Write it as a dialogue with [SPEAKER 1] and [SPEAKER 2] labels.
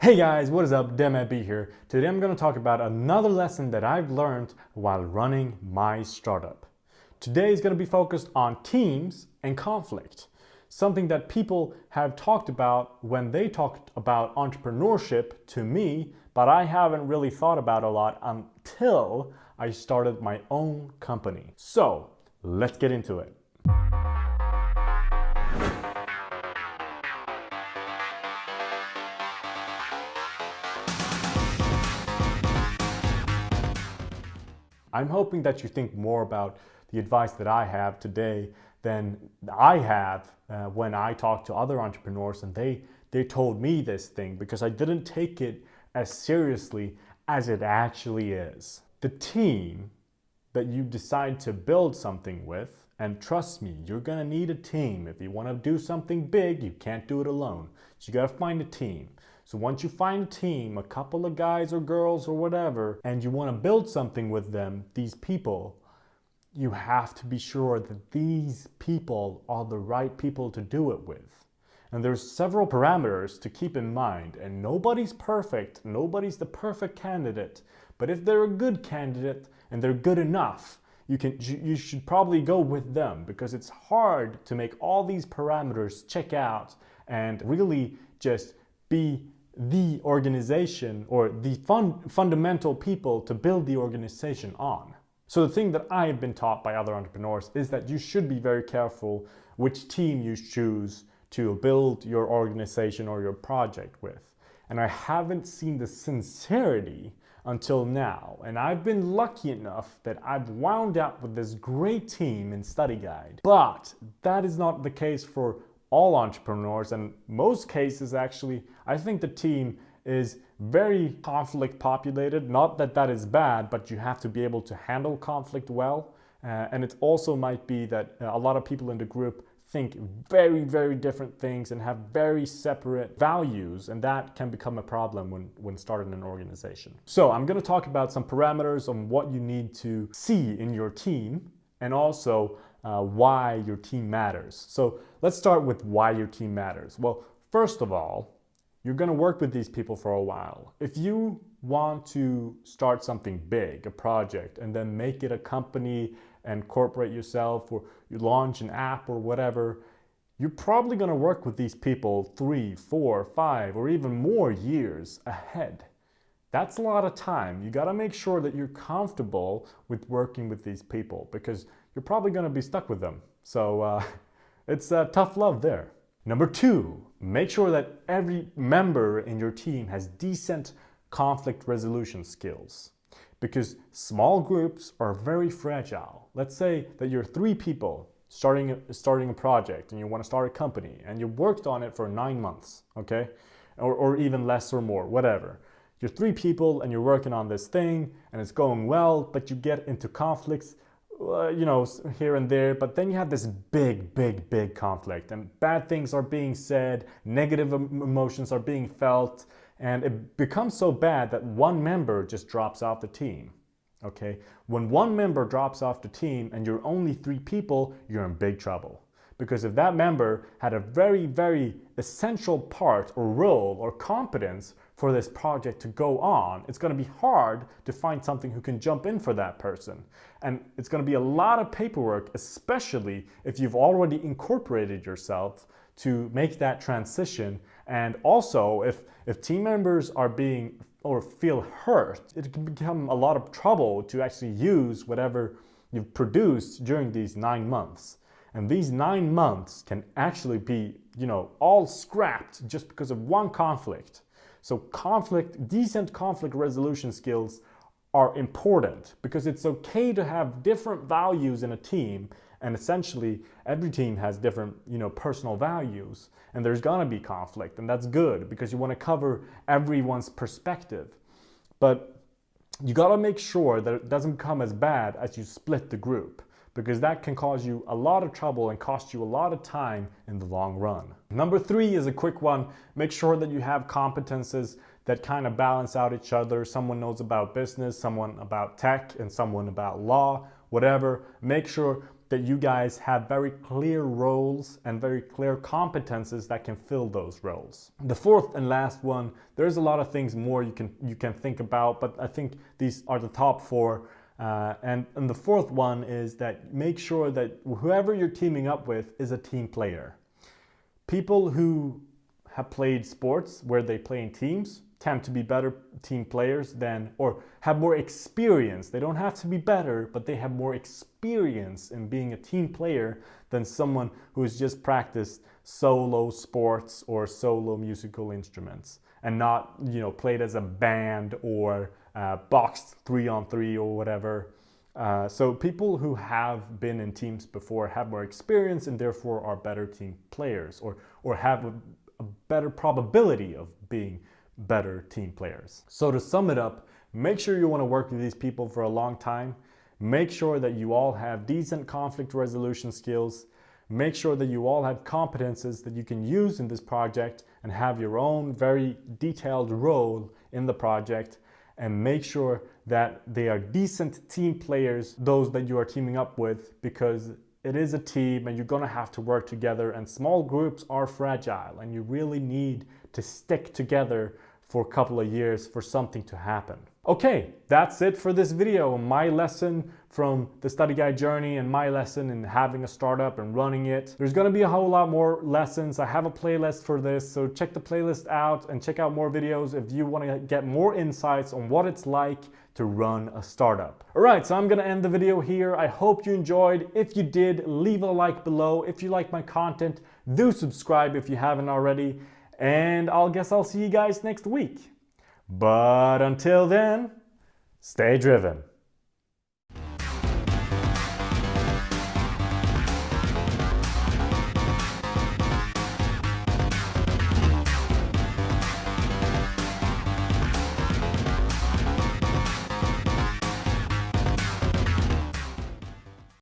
[SPEAKER 1] Hey guys, what is up? DemB here. Today I'm going to talk about another lesson that I've learned while running my startup. Today is going to be focused on teams and conflict, something that people have talked about when they talked about entrepreneurship to me, but I haven't really thought about a lot until I started my own company. So let's get into it. I'm hoping that you think more about the advice that I have today than I have when I talk to other entrepreneurs and they told me this thing, because I didn't take it as seriously as it actually is. The team that you decide to build something with, and trust me, you're gonna need a team. If you wanna do something big, you can't do it alone. So you gotta find a team. So once you find a team, a couple of guys or girls or whatever, and you want to build something with them, these people, you have to be sure that these people are the right people to do it with. And there's several parameters to keep in mind, and nobody's perfect, nobody's the perfect candidate. But if they're a good candidate and they're good enough, you should probably go with them, because it's hard to make all these parameters check out and really just be the organization or the fundamental people to build the organization on. So the thing that I have been taught by other entrepreneurs is that you should be very careful which team you choose to build your organization or your project with. And I haven't seen the sincerity until now. And I've been lucky enough that I've wound up with this great team in StudyGuide. But that is not the case for all entrepreneurs, and most cases actually. I think the team is very conflict populated. Not that that is bad, but you have to be able to handle conflict well. And it also might be that a lot of people in the group think very, very different things and have very separate values, and that can become a problem when starting an organization. So I'm going to talk about some parameters on what you need to see in your team, and also why your team matters. So let's start with why your team matters. Well, first of all, you're going to work with these people for a while. If you want to start something big, a project, and then make it a company and incorporate yourself, or you launch an app or whatever, you're probably going to work with these people 3, 4, 5, or even more years ahead. That's a lot of time. You got to make sure that you're comfortable with working with these people, because you're probably going to be stuck with them. So it's tough love there. Number 2, make sure that every member in your team has decent conflict resolution skills, because small groups are very fragile. Let's say that you're 3 people starting a project, and you want to start a company, and you worked on it for 9 months, okay? Or even less or more, whatever. You're 3 people and you're working on this thing and it's going well, but you get into conflicts, here and there, but then you have this big conflict, and bad things are being said, negative emotions are being felt, and it becomes so bad that one member just drops off the team. Okay? When one member drops off the team and you're only 3 people, you're in big trouble. Because if that member had a very, very essential part or role or competence for this project to go on, it's going to be hard to find something who can jump in for that person. And it's going to be a lot of paperwork, especially if you've already incorporated yourself to make that transition. And also, if team members are being or feel hurt, it can become a lot of trouble to actually use whatever you've produced during these 9 months. And these 9 months can actually be, all scrapped just because of one conflict. So decent conflict resolution skills are important, because it's okay to have different values in a team, and essentially every team has different, personal values, and there's gonna be conflict, and that's good because you want to cover everyone's perspective. But you gotta make sure that it doesn't become as bad as you split the group, because that can cause you a lot of trouble and cost you a lot of time in the long run. Number 3 is a quick one. Make sure that you have competences that kind of balance out each other. Someone knows about business, someone about tech, and someone about law, whatever. Make sure that you guys have very clear roles and very clear competences that can fill those roles. The fourth and last one, there's a lot of things more you can think about, but I think these are the top four. And the fourth one is that make sure that whoever you're teaming up with is a team player. People who have played sports where they play in teams tend to be better team players than, or have more experience. They don't have to be better, but they have more experience in being a team player than someone who has just practiced solo sports or solo musical instruments and not, you know, played as a band or boxed 3-on-3 or whatever. So people who have been in teams before have more experience and therefore are better team players, or have a better probability of being better team players. So to sum it up, make sure you want to work with these people for a long time. Make sure that you all have decent conflict resolution skills. Make sure that you all have competences that you can use in this project and have your own very detailed role in the project. And make sure that they are decent team players, those that you are teaming up with, because it is a team and you're gonna have to work together, and small groups are fragile and you really need to stick together for a couple of years for something to happen. Okay, that's it for this video. My lesson from the study guide journey and my lesson in having a startup and running it. There's gonna be a whole lot more lessons. I have a playlist for this, so check the playlist out and check out more videos if you wanna get more insights on what it's like to run a startup. All right, so I'm gonna end the video here. I hope you enjoyed. If you did, leave a like below. If you like my content, do subscribe if you haven't already. And I'll see you guys next week. But until then, stay driven.